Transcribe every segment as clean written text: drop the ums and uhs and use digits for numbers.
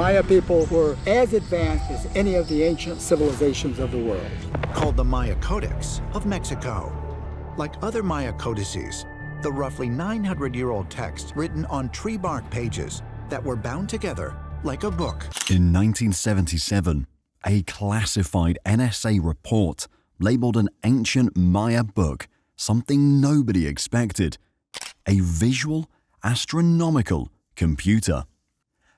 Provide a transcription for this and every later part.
Maya people were as advanced as any of the ancient civilizations of the world. Called the Maya Codex of Mexico. Like other Maya codices, the roughly 900-year-old text written on tree bark pages that were bound together like a book. In 1977, a classified NSA report labeled an ancient Maya book something nobody expected: a visual astronomical computer.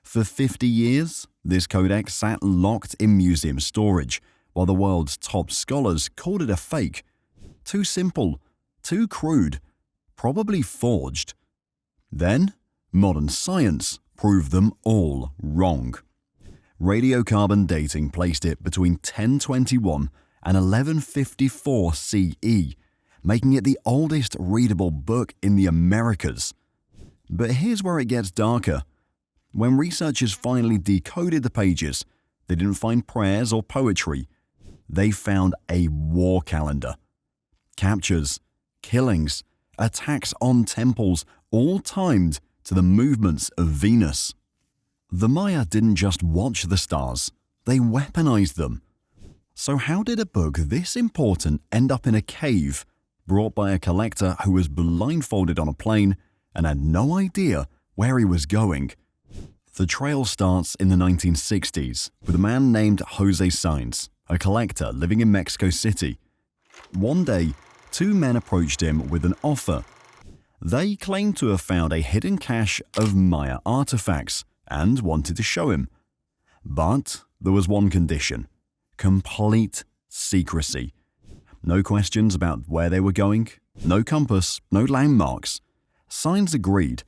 For 50 years, this codex sat locked in museum storage, while the world's top scholars called it a fake. Too simple, too crude, probably forged. Then, modern science proved them all wrong. Radiocarbon dating placed it between 1021 and 1154 CE, making it the oldest readable book in the Americas. But here's where it gets darker. When researchers finally decoded the pages, they didn't find prayers or poetry. They found a war calendar. Captures, killings, attacks on temples, all timed to the movements of Venus. The Maya didn't just watch the stars, they weaponized them. So how did a book this important end up in a cave, brought by a collector who was blindfolded on a plane and had no idea where he was going? The trail starts in the 1960s with a man named Jose Sainz, a collector living in Mexico City. One day, two men approached him with an offer. They claimed to have found a hidden cache of Maya artifacts and wanted to show him. But there was one condition: complete secrecy. No questions about where they were going, no compass, no landmarks. Sainz agreed.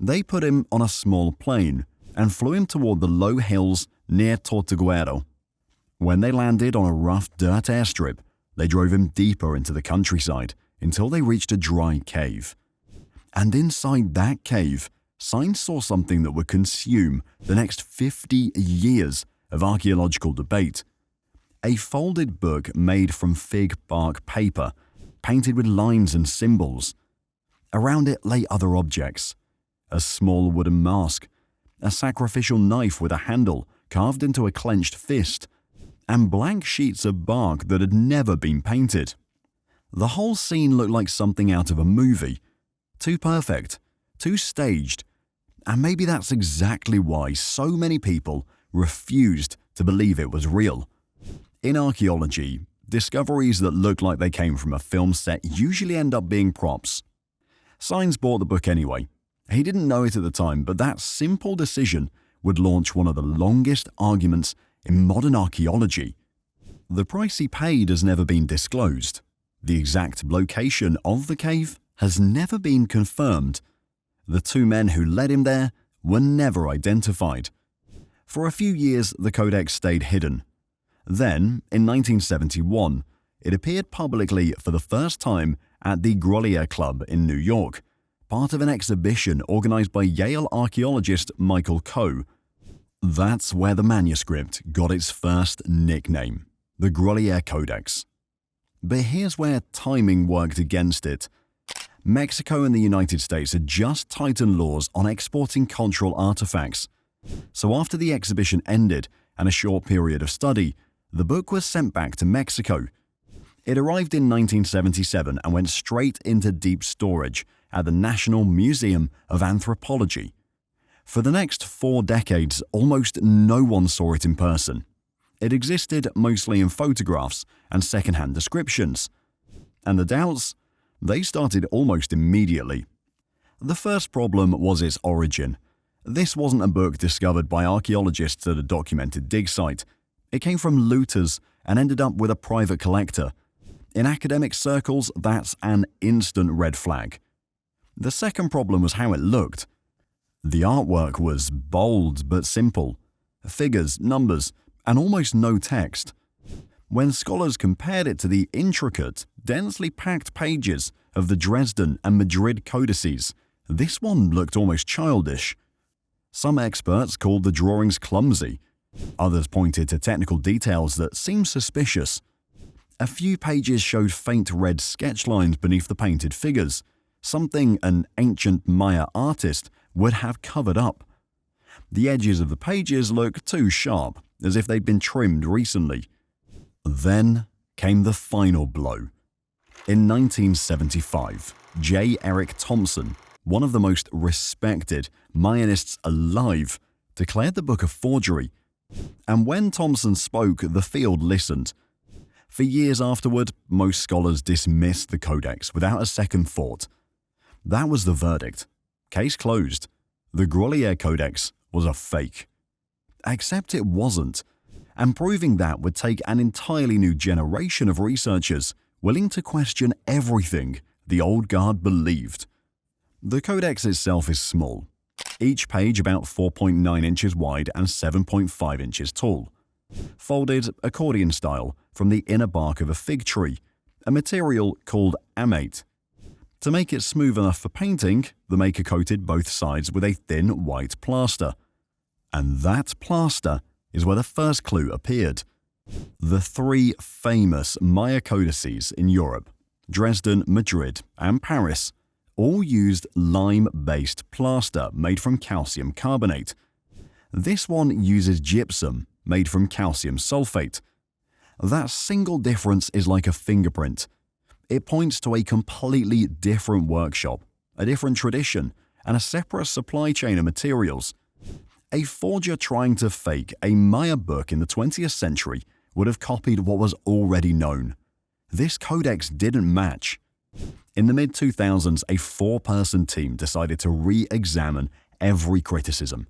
They put him on a small plane and flew him toward the low hills near Tortuguero. When they landed on a rough dirt airstrip, they drove him deeper into the countryside until they reached a dry cave. And inside that cave, Sainz saw something that would consume the next 50 years of archaeological debate. A folded book made from fig bark paper, painted with lines and symbols. Around it lay other objects: a small wooden mask, a sacrificial knife with a handle carved into a clenched fist, and blank sheets of bark that had never been painted. The whole scene looked like something out of a movie. Too perfect, too staged, and maybe that's exactly why so many people refused to believe it was real. In archaeology, discoveries that look like they came from a film set usually end up being props. Sainz bought the book anyway. He didn't know it at the time, but that simple decision would launch one of the longest arguments in modern archaeology. The price he paid has never been disclosed. The exact location of the cave has never been confirmed. The two men who led him there were never identified. For a few years, the codex stayed hidden. Then, in 1971, it appeared publicly for the first time at the Grolier Club in New York, part of an exhibition organized by Yale archaeologist Michael Coe. That's where the manuscript got its first nickname, the Grolier Codex. But here's where timing worked against it. Mexico and the United States had just tightened laws on exporting cultural artifacts. So after the exhibition ended and a short period of study, the book was sent back to Mexico. It arrived in 1977 and went straight into deep storage at the National Museum of Anthropology. For the next 4 decades, almost no one saw it in person. It existed mostly in photographs and secondhand descriptions. And the doubts? They started almost immediately. The first problem was its origin. This wasn't a book discovered by archaeologists at a documented dig site. It came from looters and ended up with a private collector. In academic circles, that's an instant red flag. The second problem was how it looked. The artwork was bold but simple. Figures, numbers, and almost no text. When scholars compared it to the intricate, densely packed pages of the Dresden and Madrid codices, this one looked almost childish. Some experts called the drawings clumsy. Others pointed to technical details that seemed suspicious. A few pages showed faint red sketch lines beneath the painted figures, something an ancient Maya artist would have covered up. The edges of the pages look too sharp, as if they'd been trimmed recently. Then came the final blow. In 1975, J. Eric Thompson, one of the most respected Mayanists alive, declared the book a forgery. And when Thompson spoke, the field listened. For years afterward, most scholars dismissed the Codex without a second thought. That was the verdict. Case closed. The Grolier Codex was a fake. Except it wasn't. And proving that would take an entirely new generation of researchers willing to question everything the old guard believed. The Codex itself is small, each page about 4.9 inches wide and 7.5 inches tall, folded accordion style from the inner bark of a fig tree, a material called amate. To make it smooth enough for painting, the maker coated both sides with a thin white plaster. And that plaster is where the first clue appeared. The three famous Maya codices in Europe, Dresden, Madrid, and Paris, all used lime-based plaster made from calcium carbonate. This one uses gypsum made from calcium sulfate. That single difference is like a fingerprint. It points to a completely different workshop, a different tradition, and a separate supply chain of materials. A forger trying to fake a Maya book in the 20th century would have copied what was already known. This codex didn't match. In the mid-2000s, a 4-person team decided to re-examine every criticism.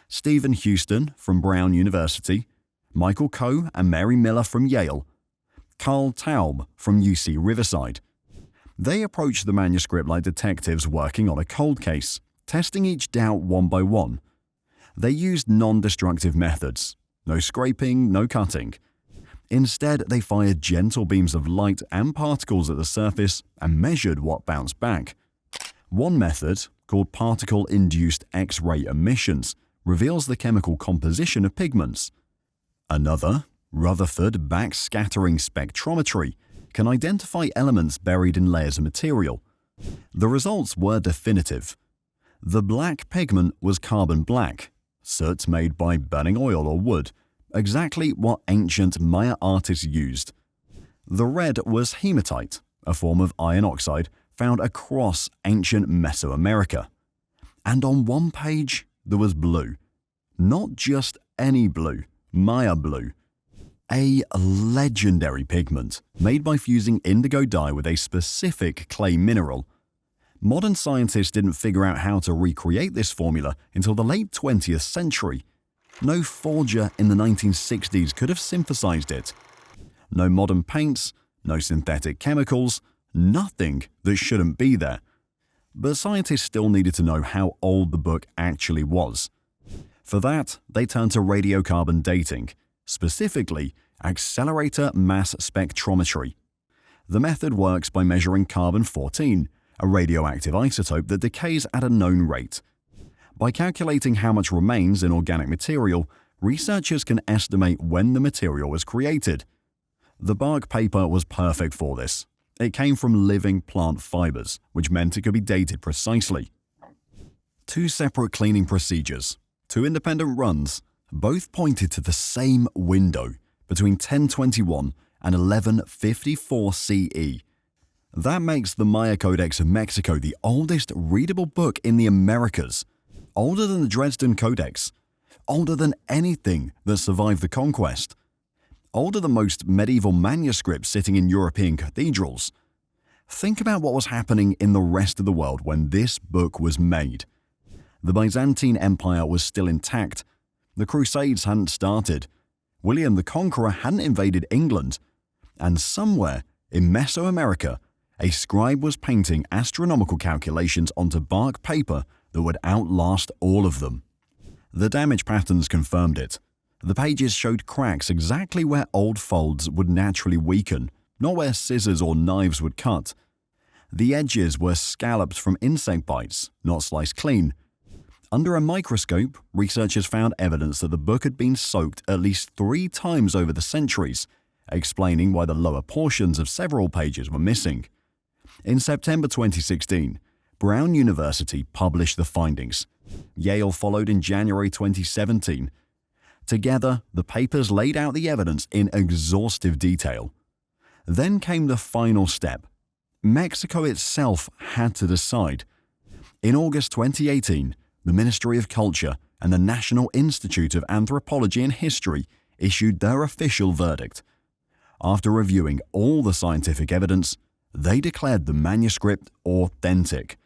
Stephen Houston from Brown University, Michael Coe and Mary Miller from Yale, Carl Taub from UC Riverside. They approached the manuscript like detectives working on a cold case, testing each doubt one by one. They used non-destructive methods. No scraping, no cutting. Instead, they fired gentle beams of light and particles at the surface and measured what bounced back. One method, called particle-induced X-ray emissions, reveals the chemical composition of pigments. Another, Rutherford backscattering spectrometry, can identify elements buried in layers of material. The results were definitive. The black pigment was carbon black, soot made by burning oil or wood, exactly what ancient Maya artists used. The red was hematite, a form of iron oxide found across ancient Mesoamerica. And on one page, there was blue. Not just any blue, Maya blue. A legendary pigment made by fusing indigo dye with a specific clay mineral. Modern scientists didn't figure out how to recreate this formula until the late 20th century. No forger in the 1960s could have synthesized it. No modern paints, no synthetic chemicals, nothing that shouldn't be there. But scientists still needed to know how old the book actually was. For that, they turned to radiocarbon dating, specifically accelerator mass spectrometry. The method works by measuring carbon-14, a radioactive isotope that decays at a known rate. By calculating how much remains in organic material, researchers can estimate when the material was created. The bark paper was perfect for this. It came from living plant fibers, which meant it could be dated precisely. 2 separate cleaning procedures, 2 independent runs, both pointed to the same window between 1021 and 1154 CE. That makes the Maya Codex of Mexico the oldest readable book in the Americas. Older than the Dresden Codex, older than anything that survived the conquest, older than most medieval manuscripts sitting in European cathedrals. Think about what was happening in the rest of the world when this book was made. The Byzantine Empire was still intact. The Crusades hadn't started. William the Conqueror hadn't invaded England. And somewhere in Mesoamerica, a scribe was painting astronomical calculations onto bark paper that would outlast all of them. The damage patterns confirmed it. The pages showed cracks exactly where old folds would naturally weaken, not where scissors or knives would cut. The edges were scalloped from insect bites, not sliced clean. Under a microscope, researchers found evidence that the book had been soaked at least 3 times over the centuries, explaining why the lower portions of several pages were missing. In September 2016, Brown University published the findings, Yale followed in January 2017. Together, the papers laid out the evidence in exhaustive detail. Then came the final step. Mexico itself had to decide. In August 2018, the Ministry of Culture and the National Institute of Anthropology and History issued their official verdict. After reviewing all the scientific evidence, they declared the manuscript authentic.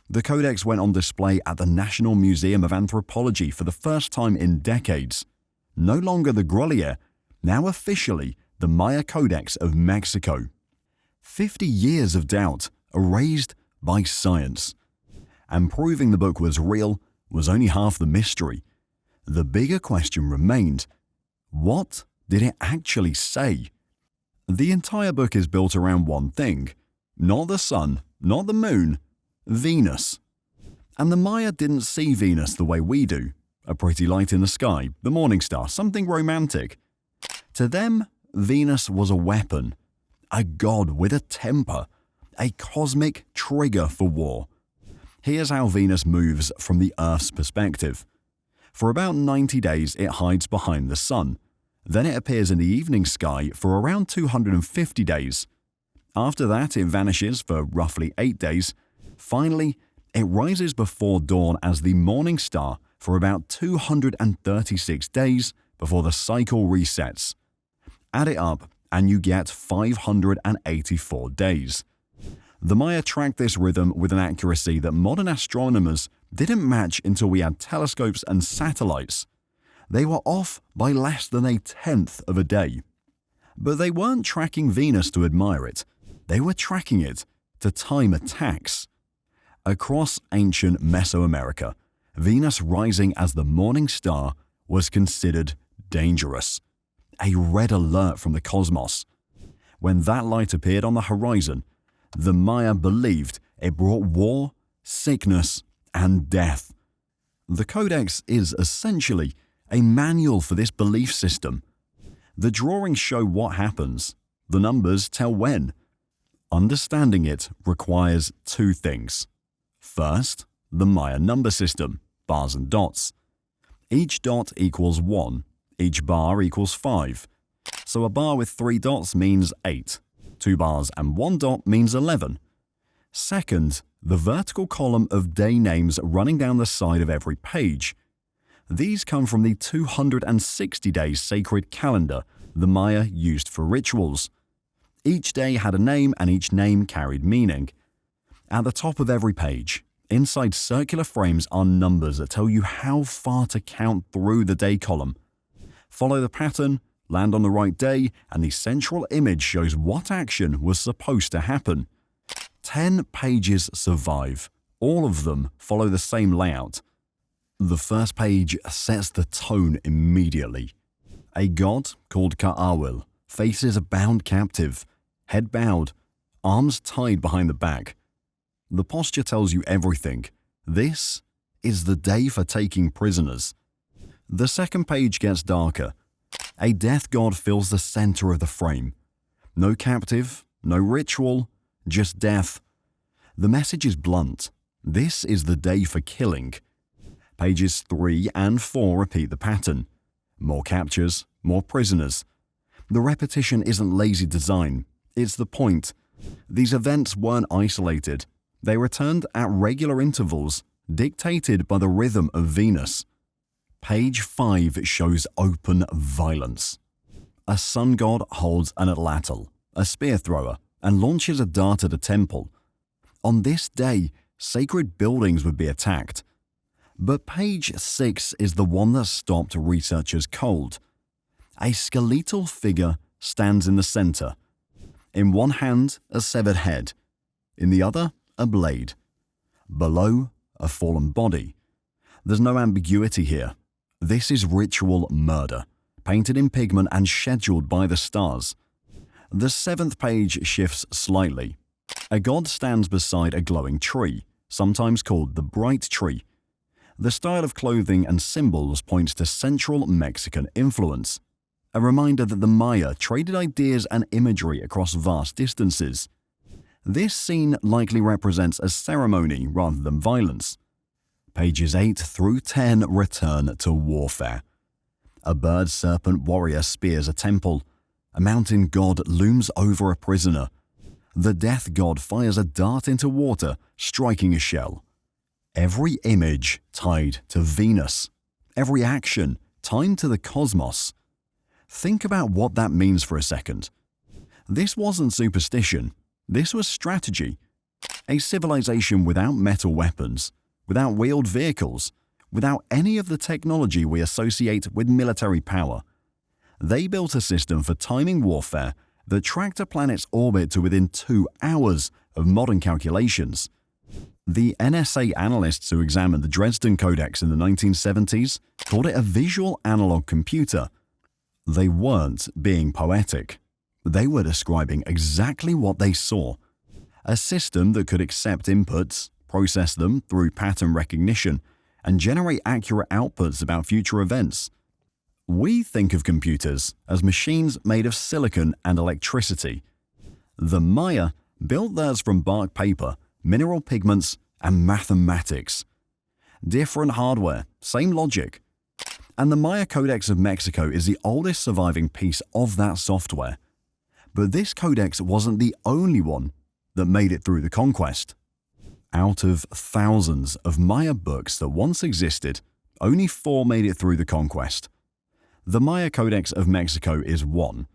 The codex went on display at the National Museum of Anthropology for the first time in decades. No longer the Grolier, now officially the Maya Codex of Mexico. 50 years of doubt erased by science. And proving the book was real was only half the mystery. The bigger question remained: what did it actually say? The entire book is built around one thing. Not the sun, not the moon, Venus. And the Maya didn't see Venus the way we do. A pretty light in the sky, the morning star, something romantic. To them, Venus was a weapon, a god with a temper, a cosmic trigger for war. Here's how Venus moves from the Earth's perspective. For about 90 days, it hides behind the sun. Then it appears in the evening sky for around 250 days. After that, it vanishes for roughly 8 days. Finally, it rises before dawn as the morning star for about 236 days before the cycle resets. Add it up and you get 584 days. The Maya tracked this rhythm with an accuracy that modern astronomers didn't match until we had telescopes and satellites. They were off by less than 1/10 of a day. But they weren't tracking Venus to admire it. They were tracking it to time attacks. Across ancient Mesoamerica, Venus rising as the morning star was considered dangerous. A red alert from the cosmos. When that light appeared on the horizon, the Maya believed it brought war, sickness, and death. The Codex is essentially a manual for this belief system. The drawings show what happens. The numbers tell when. Understanding it requires two things. First, the Maya number system, bars and dots. Each dot equals 1, each bar equals 5. So a bar with 3 dots means 8. 2 bars and 1 dot means 11. Second, the vertical column of day names running down the side of every page. These come from the 260-day sacred calendar the Maya used for rituals. Each day had a name and each name carried meaning. At the top of every page, inside circular frames are numbers that tell you how far to count through the day column. Follow the pattern, land on the right day, and the central image shows what action was supposed to happen. 10 pages survive. All of them follow the same layout. The first page sets the tone immediately. A god called Ka'awil faces a bound captive, head bowed, arms tied behind the back. The posture tells you everything. This is the day for taking prisoners. The second page gets darker. A death god fills the center of the frame. No captive, no ritual, just death. The message is blunt. This is the day for killing. Pages 3 and 4 repeat the pattern. More captures, more prisoners. The repetition isn't lazy design. It's the point. These events weren't isolated. They returned at regular intervals, dictated by the rhythm of Venus. Page 5 shows open violence. A sun god holds an atlatl, a spear thrower, and launches a dart at a temple. On this day, sacred buildings would be attacked. But page 6 is the one that stopped researchers cold. A skeletal figure stands in the center. In one hand, a severed head. In the other, a blade. Below, a fallen body. There's no ambiguity here. This is ritual murder, painted in pigment and scheduled by the stars. The 7th page shifts slightly. A god stands beside a glowing tree, sometimes called the bright tree. The style of clothing and symbols points to central Mexican influence, a reminder that the Maya traded ideas and imagery across vast distances. This scene likely represents a ceremony rather than violence. Pages 8 through 10 return to warfare. A bird serpent warrior spears a temple. A mountain god looms over a prisoner. The death god fires a dart into water, striking a shell. Every image tied to Venus. Every action tied to the cosmos. Think about what that means for a second. This wasn't superstition. This was strategy. A civilization without metal weapons, without wheeled vehicles, without any of the technology we associate with military power. They built a system for timing warfare that tracked a planet's orbit to within 2 hours of modern calculations. The NSA analysts who examined the Dresden Codex in the 1970s called it a visual analog computer. They weren't being poetic. They were describing exactly what they saw. A system that could accept inputs, process them through pattern recognition, and generate accurate outputs about future events. We think of computers as machines made of silicon and electricity. The Maya built theirs from bark paper, mineral pigments, and mathematics. Different hardware, same logic. And the Mayan Codex of Mexico is the oldest surviving piece of that software. But this codex wasn't the only one that made it through the conquest. Out of thousands of Maya books that once existed, only 4 made it through the conquest. The Mayan Codex of Mexico is one.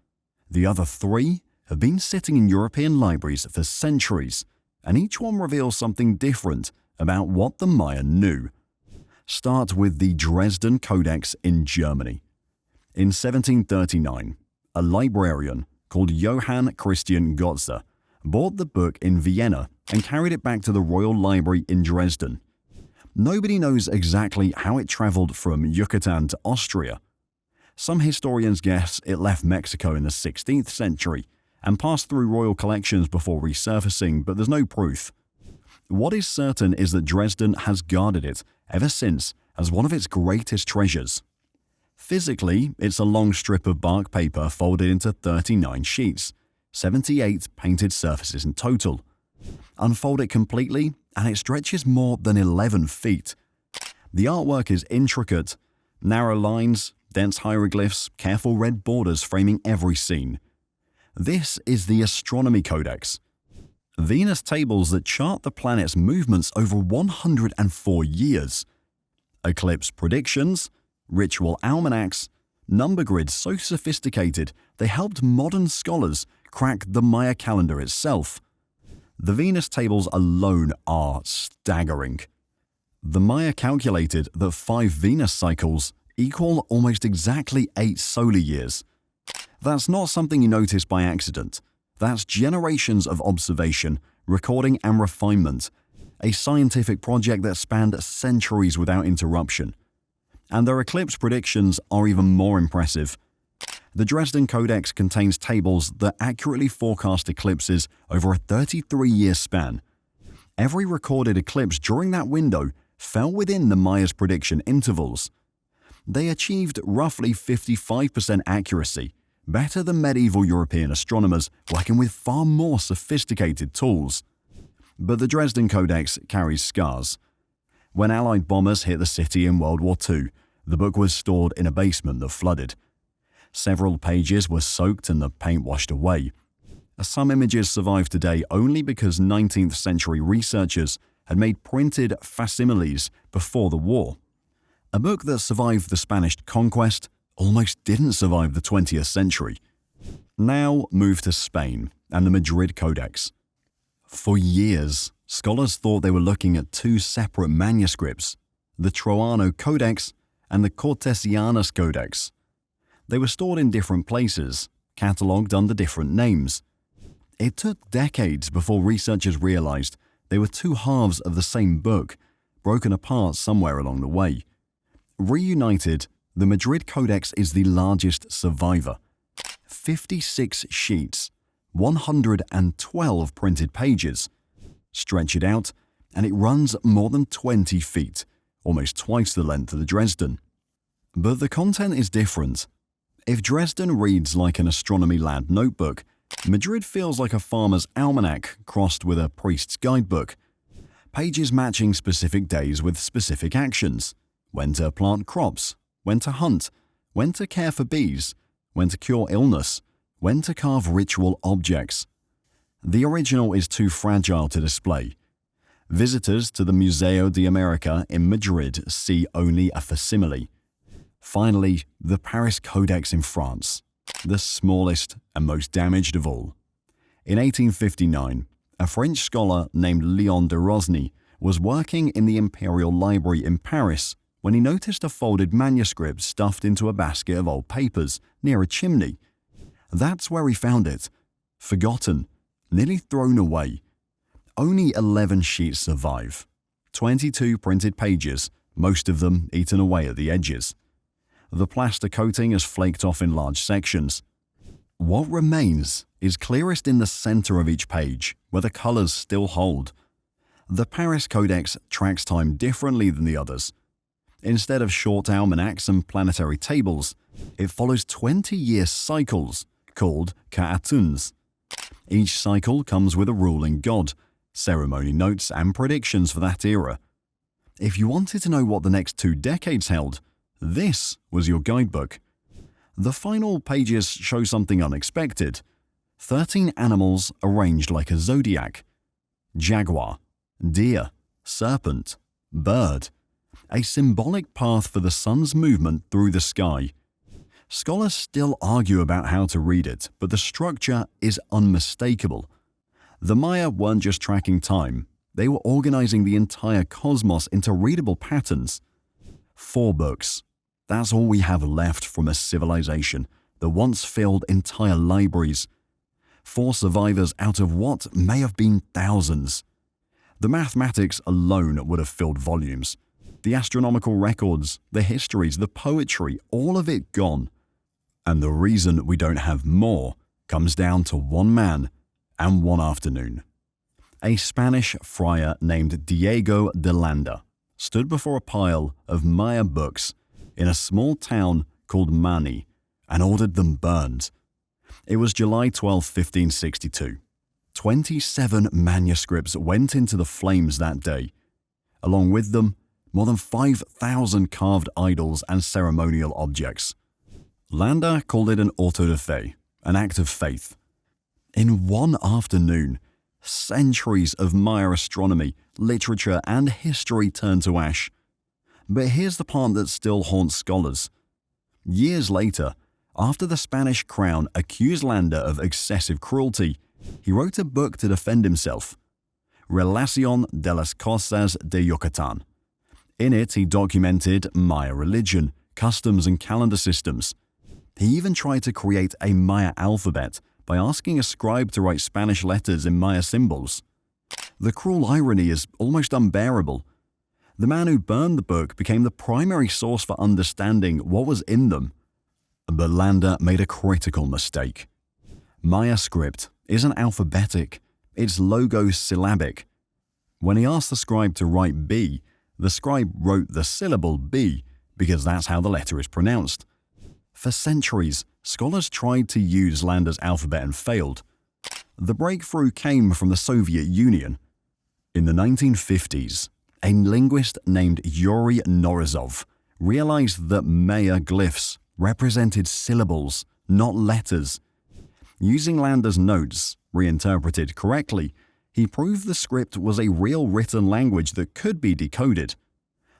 The other 3 have been sitting in European libraries for centuries, and each one reveals something different about what the Maya knew. Start with the Dresden Codex in Germany. In 1739, a librarian called Johann Christian Gotze bought the book in Vienna and carried it back to the Royal Library in Dresden. Nobody knows exactly how it traveled from Yucatan to Austria. Some historians guess it left Mexico in the 16th century and passed through royal collections before resurfacing, but there's no proof. What is certain is that Dresden has guarded it ever since as one of its greatest treasures. Physically, it's a long strip of bark paper folded into 39 sheets, 78 painted surfaces in total. Unfold it completely, and it stretches more than 11 feet. The artwork is intricate, narrow lines, dense hieroglyphs, careful red borders framing every scene. This is the Astronomy Codex. Venus tables that chart the planet's movements over 104 years. Eclipse predictions, ritual almanacs, number grids so sophisticated they helped modern scholars crack the Maya calendar itself. The Venus tables alone are staggering. The Maya calculated that 5 Venus cycles equal almost exactly 8 solar years. That's not something you notice by accident. That's generations of observation, recording, and refinement, a scientific project that spanned centuries without interruption. And their eclipse predictions are even more impressive. The Dresden Codex contains tables that accurately forecast eclipses over a 33-year span. Every recorded eclipse during that window fell within the Maya's prediction intervals. They achieved roughly 55% accuracy, better than medieval European astronomers working with far more sophisticated tools. But the Dresden Codex carries scars. When Allied bombers hit the city in World War II, the book was stored in a basement that flooded. Several pages were soaked and the paint washed away. Some images survive today only because 19th century researchers had made printed facsimiles before the war. A book that survived the Spanish conquest almost didn't survive the 20th century. Now move to Spain and the Madrid Codex. For years, scholars thought they were looking at 2 separate manuscripts, the Troano Codex and the Cortesianus Codex. They were stored in different places, catalogued under different names. It took decades before researchers realized they were 2 halves of the same book, broken apart somewhere along the way. Reunited, the Madrid Codex is the largest survivor. 56 sheets, 112 printed pages. Stretch it out, and it runs more than 20 feet, almost twice the length of the Dresden. But the content is different. If Dresden reads like an astronomy lad notebook, Madrid feels like a farmer's almanac crossed with a priest's guidebook. Pages matching specific days with specific actions: when to plant crops, when to hunt, when to care for bees, when to cure illness, when to carve ritual objects. The original is too fragile to display. Visitors to the Museo de America in Madrid see only a facsimile. Finally, the Paris Codex in France, the smallest and most damaged of all. In 1859, a French scholar named Léon de Rosny was working in the Imperial Library in Paris when he noticed a folded manuscript stuffed into a basket of old papers near a chimney. That's where he found it, forgotten, nearly thrown away. Only 11 sheets survive, 22 printed pages, most of them eaten away at the edges. The plaster coating has flaked off in large sections. What remains is clearest in the center of each page, where the colors still hold. The Paris Codex tracks time differently than the others. Instead of short almanacs and planetary tables, it follows 20-year cycles called ka'atuns. Each cycle comes with a ruling god, ceremony notes, and predictions for that era. If you wanted to know what the next 2 decades held, this was your guidebook. The final pages show something unexpected. 13 animals arranged like a zodiac: jaguar, deer, serpent, bird. A symbolic path for the sun's movement through the sky. Scholars still argue about how to read it, but the structure is unmistakable. The Maya weren't just tracking time, they were organizing the entire cosmos into readable patterns. 4 books. That's all we have left from a civilization that once filled entire libraries. 4 survivors out of what may have been thousands. The mathematics alone would have filled volumes. The astronomical records, the histories, the poetry, all of it gone. And the reason we don't have more comes down to one man and one afternoon. A Spanish friar named Diego de Landa stood before a pile of Maya books in a small town called Mani and ordered them burned. It was July 12, 1562. 27 manuscripts went into the flames that day. Along with them, more than 5,000 carved idols and ceremonial objects. Landa called it an auto de fe, an act of faith. In one afternoon, centuries of Maya astronomy, literature, and history turned to ash. But here's the part that still haunts scholars. Years later, after the Spanish crown accused Landa of excessive cruelty, he wrote a book to defend himself, Relación de las Cosas de Yucatán. In it, he documented Maya religion, customs, and calendar systems. He even tried to create a Maya alphabet by asking a scribe to write Spanish letters in Maya symbols. The cruel irony is almost unbearable. The man who burned the book became the primary source for understanding what was in them. But Landa made a critical mistake. Maya script isn't alphabetic, it's logosyllabic. When he asked the scribe to write B, the scribe wrote the syllable B because that's how the letter is pronounced. For centuries, scholars tried to use Landa's alphabet and failed. The breakthrough came from the Soviet Union. In the 1950s, a linguist named Yuri Norizov realized that Maya glyphs represented syllables, not letters. Using Landa's notes, reinterpreted correctly, he proved the script was a real written language that could be decoded.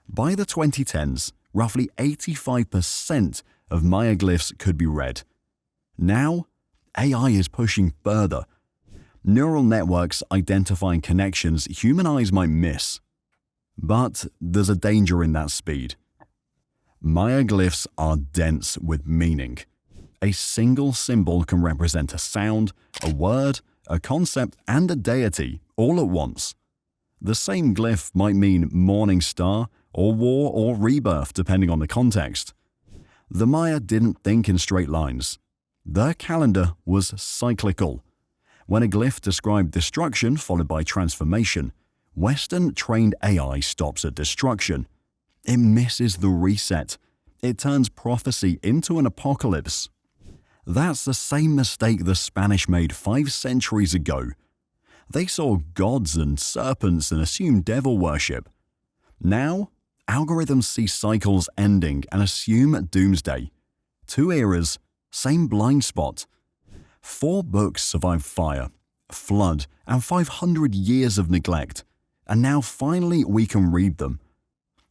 By the 2010s, roughly 85% of Maya glyphs could be read. Now, AI is pushing further. Neural networks identifying connections human eyes might miss. But there's a danger in that speed. Maya glyphs are dense with meaning. A single symbol can represent a sound, a word, a concept, and a deity all at once. The same glyph might mean morning star, or war, or rebirth, depending on the context. The Maya didn't think in straight lines. Their calendar was cyclical. When a glyph described destruction followed by transformation, Western trained AI stops at destruction. It misses the reset. It turns prophecy into an apocalypse. That's the same mistake the Spanish made 5 centuries ago. They saw gods and serpents and assumed devil worship. Now, algorithms see cycles ending and assume doomsday. 2 eras, same blind spot. 4 books survived fire, flood, and 500 years of neglect, and now finally we can read them.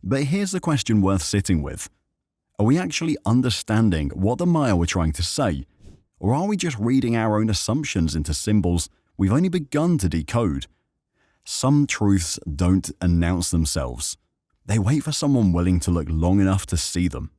But here's the question worth sitting with. Are we actually understanding what the Maya were trying to say, or are we just reading our own assumptions into symbols we've only begun to decode? Some truths don't announce themselves. They wait for someone willing to look long enough to see them.